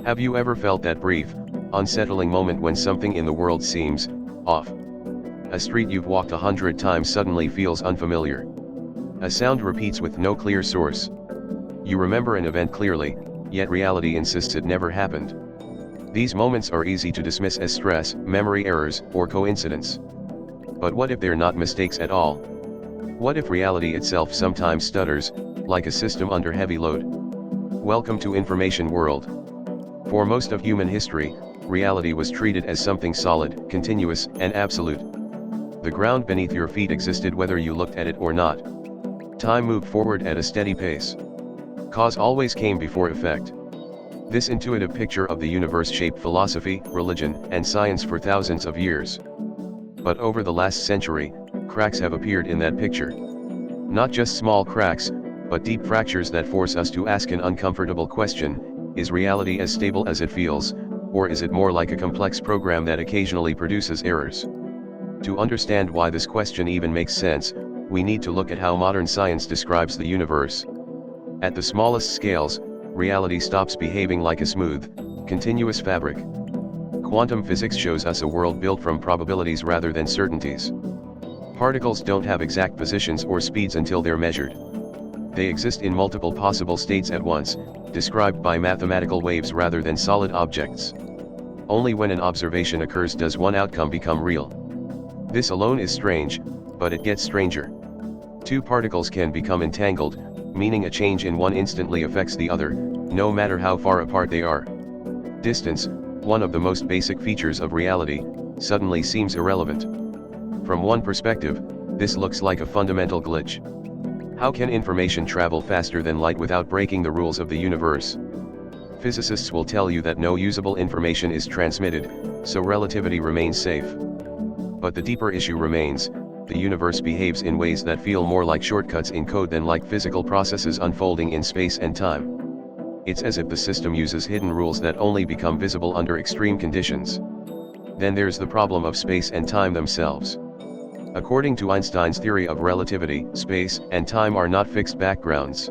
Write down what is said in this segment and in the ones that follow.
Have you ever felt that brief, unsettling moment when something in the world seems off? A street you've walked 100 times suddenly feels unfamiliar. A sound repeats with no clear source. You remember an event clearly, yet reality insists it never happened. These moments are easy to dismiss as stress, memory errors, or coincidence. But what if they're not mistakes at all? What if reality itself sometimes stutters, like a system under heavy load? Welcome to Information World. For most of human history, reality was treated as something solid, continuous, and absolute. The ground beneath your feet existed whether you looked at it or not. Time moved forward at a steady pace. Cause always came before effect. This intuitive picture of the universe shaped philosophy, religion, and science for thousands of years. But over the last century, cracks have appeared in that picture. Not just small cracks, but deep fractures that force us to ask an uncomfortable question: is reality as stable as it feels, or is it more like a complex program that occasionally produces errors? To understand why this question even makes sense, we need to look at how modern science describes the universe. At the smallest scales, reality stops behaving like a smooth, continuous fabric. Quantum physics shows us a world built from probabilities rather than certainties. Particles don't have exact positions or speeds until they're measured. They exist in multiple possible states at once, described by mathematical waves rather than solid objects. Only when an observation occurs does one outcome become real. This alone is strange, but it gets stranger. Two particles can become entangled, meaning a change in one instantly affects the other, no matter how far apart they are. Distance, one of the most basic features of reality, suddenly seems irrelevant. From one perspective, this looks like a fundamental glitch. How can information travel faster than light without breaking the rules of the universe? Physicists will tell you that no usable information is transmitted, so relativity remains safe. But the deeper issue remains: the universe behaves in ways that feel more like shortcuts in code than like physical processes unfolding in space and time. It's as if the system uses hidden rules that only become visible under extreme conditions. Then there's the problem of space and time themselves. According to Einstein's theory of relativity, space and time are not fixed backgrounds.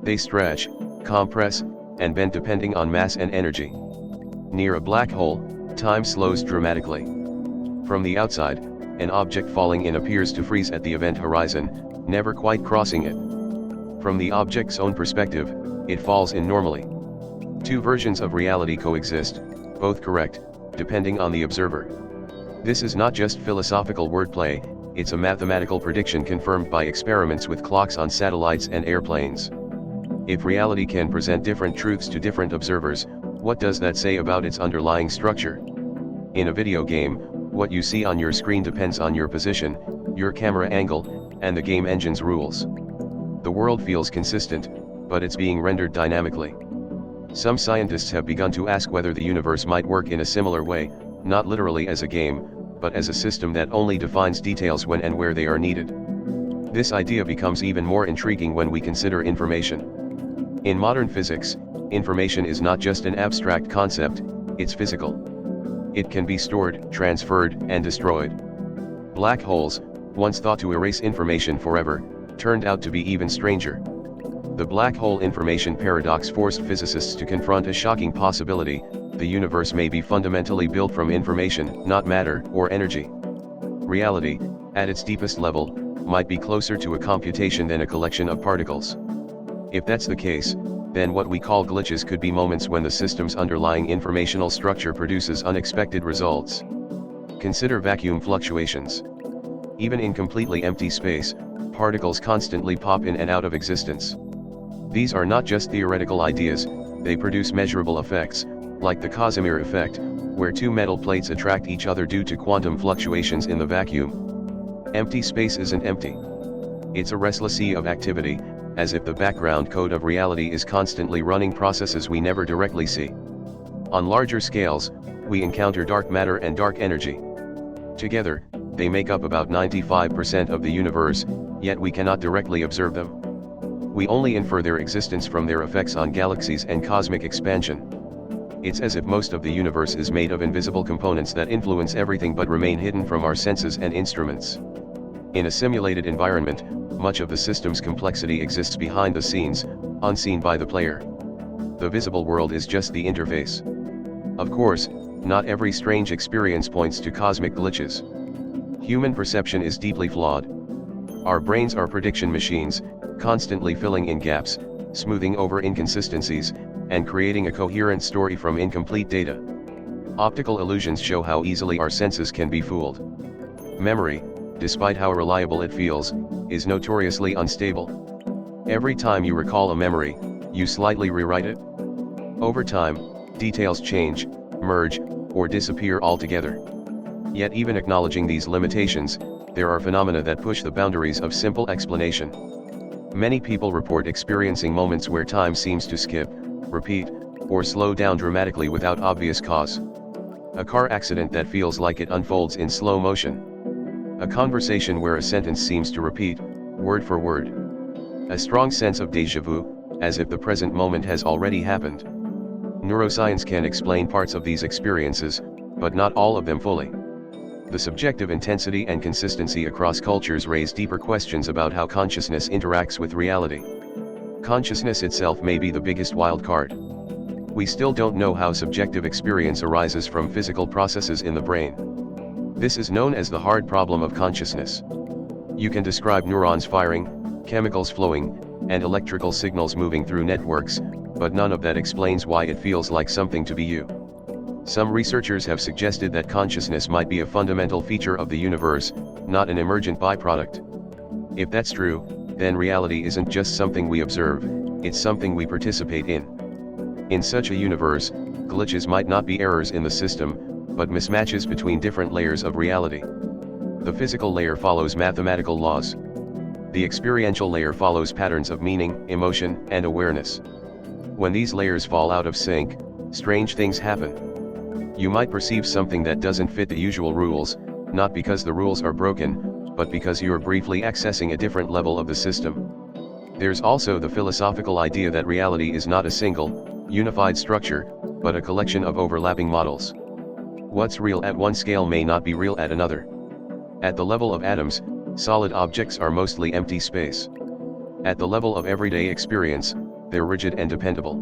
They stretch, compress, and bend depending on mass and energy. Near a black hole, time slows dramatically. From the outside, an object falling in appears to freeze at the event horizon, never quite crossing it. From the object's own perspective, it falls in normally. Two versions of reality coexist, both correct, depending on the observer. This is not just philosophical wordplay, it's a mathematical prediction confirmed by experiments with clocks on satellites and airplanes. If reality can present different truths to different observers, what does that say about its underlying structure? In a video game, what you see on your screen depends on your position, your camera angle, and the game engine's rules. The world feels consistent, but it's being rendered dynamically. Some scientists have begun to ask whether the universe might work in a similar way, not literally as a game, but as a system that only defines details when and where they are needed. This idea becomes even more intriguing when we consider information. In modern physics, information is not just an abstract concept, it's physical. It can be stored, transferred, and destroyed. Black holes, once thought to erase information forever, turned out to be even stranger. The black hole information paradox forced physicists to confront a shocking possibility: the universe may be fundamentally built from information, not matter or energy. Reality, at its deepest level, might be closer to a computation than a collection of particles. If that's the case, then what we call glitches could be moments when the system's underlying informational structure produces unexpected results. Consider vacuum fluctuations. Even in completely empty space, particles constantly pop in and out of existence. These are not just theoretical ideas, they produce measurable effects, like the Casimir effect, where two metal plates attract each other due to quantum fluctuations in the vacuum. Empty space isn't empty. It's a restless sea of activity, as if the background code of reality is constantly running processes we never directly see. On larger scales, we encounter dark matter and dark energy. Together, they make up about 95% of the universe, yet we cannot directly observe them. We only infer their existence from their effects on galaxies and cosmic expansion. It's as if most of the universe is made of invisible components that influence everything but remain hidden from our senses and instruments. In a simulated environment, much of the system's complexity exists behind the scenes, unseen by the player. the visible world is just the interface. Of course, not every strange experience points to cosmic glitches. Human perception is deeply flawed. Our brains are prediction machines, constantly filling in gaps, smoothing over inconsistencies, and creating a coherent story from incomplete data. Optical illusions show how easily our senses can be fooled. Memory, despite how reliable it feels, is notoriously unstable. Every time you recall a memory, you slightly rewrite it. Over time, details change, merge, or disappear altogether. Yet even acknowledging these limitations, there are phenomena that push the boundaries of simple explanation. Many people report experiencing moments where time seems to skip, repeat, or slow down dramatically without obvious cause. A car accident that feels like it unfolds in slow motion. A conversation where a sentence seems to repeat, word for word. A strong sense of déjà vu, as if the present moment has already happened. Neuroscience can explain parts of these experiences, but not all of them fully. The subjective intensity and consistency across cultures raise deeper questions about how consciousness interacts with reality. Consciousness itself may be the biggest wild card. We still don't know how subjective experience arises from physical processes in the brain. This is known as the hard problem of consciousness. You can describe neurons firing, chemicals flowing, and electrical signals moving through networks, but none of that explains why it feels like something to be you. Some researchers have suggested that consciousness might be a fundamental feature of the universe, not an emergent byproduct. If that's true, then reality isn't just something we observe, it's something we participate in. In such a universe, glitches might not be errors in the system, but mismatches between different layers of reality. The physical layer follows mathematical laws. The experiential layer follows patterns of meaning, emotion, and awareness. When these layers fall out of sync, strange things happen. You might perceive something that doesn't fit the usual rules, not because the rules are broken, but because you're briefly accessing a different level of the system. There's also the philosophical idea that reality is not a single, unified structure, but a collection of overlapping models. What's real at one scale may not be real at another. At the level of atoms, solid objects are mostly empty space. At the level of everyday experience, they're rigid and dependable.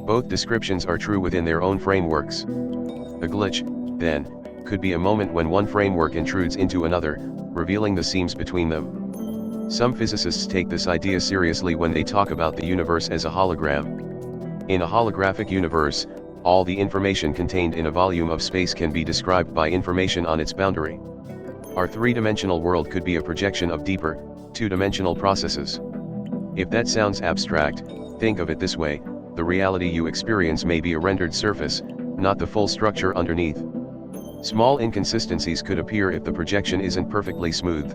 Both descriptions are true within their own frameworks. A glitch, then, could be a moment when one framework intrudes into another, revealing the seams between them. Some physicists take this idea seriously when they talk about the universe as a hologram. In a holographic universe, all the information contained in a volume of space can be described by information on its boundary. Our three-dimensional world could be a projection of deeper, two-dimensional processes. If that sounds abstract, think of it this way: the reality you experience may be a rendered surface, not the full structure underneath. Small inconsistencies could appear if the projection isn't perfectly smooth.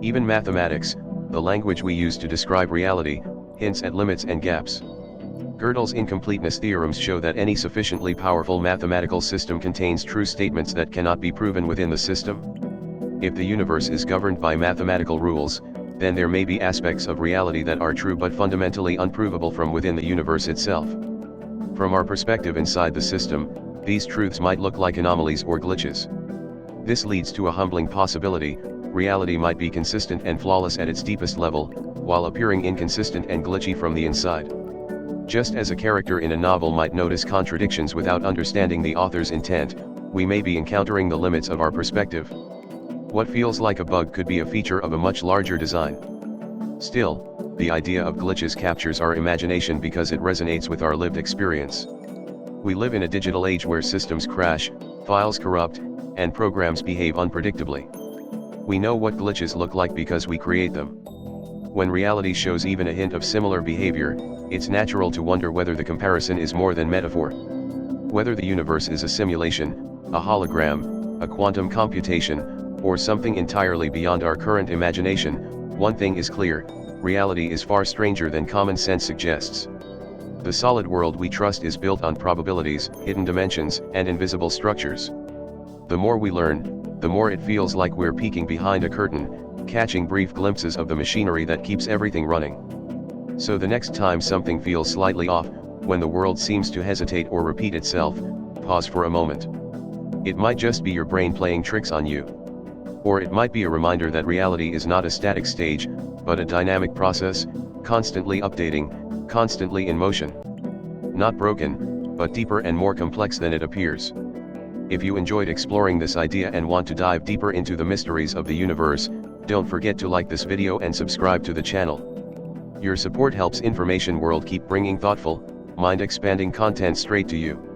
Even mathematics, the language we use to describe reality, hints at limits and gaps. Gödel's incompleteness theorems show that any sufficiently powerful mathematical system contains true statements that cannot be proven within the system. If the universe is governed by mathematical rules, then there may be aspects of reality that are true but fundamentally unprovable from within the universe itself. From our perspective inside the system, these truths might look like anomalies or glitches. This leads to a humbling possibility: reality might be consistent and flawless at its deepest level, while appearing inconsistent and glitchy from the inside. Just as a character in a novel might notice contradictions without understanding the author's intent, we may be encountering the limits of our perspective. What feels like a bug could be a feature of a much larger design. Still, the idea of glitches captures our imagination because it resonates with our lived experience. We live in a digital age where systems crash, files corrupt, and programs behave unpredictably. We know what glitches look like because we create them. When reality shows even a hint of similar behavior, it's natural to wonder whether the comparison is more than metaphor. Whether the universe is a simulation, a hologram, a quantum computation, or something entirely beyond our current imagination, one thing is clear: reality is far stranger than common sense suggests. The solid world we trust is built on probabilities, hidden dimensions, and invisible structures. The more we learn, the more it feels like we're peeking behind a curtain, catching brief glimpses of the machinery that keeps everything running. So the next time something feels slightly off, when the world seems to hesitate or repeat itself, pause for a moment. It might just be your brain playing tricks on you. Or it might be a reminder that reality is not a static stage, but a dynamic process, constantly updating, constantly in motion. Not broken, but deeper and more complex than it appears. If you enjoyed exploring this idea and want to dive deeper into the mysteries of the universe, don't forget to like this video and subscribe to the channel. Your support helps Information World keep bringing thoughtful, mind-expanding content straight to you.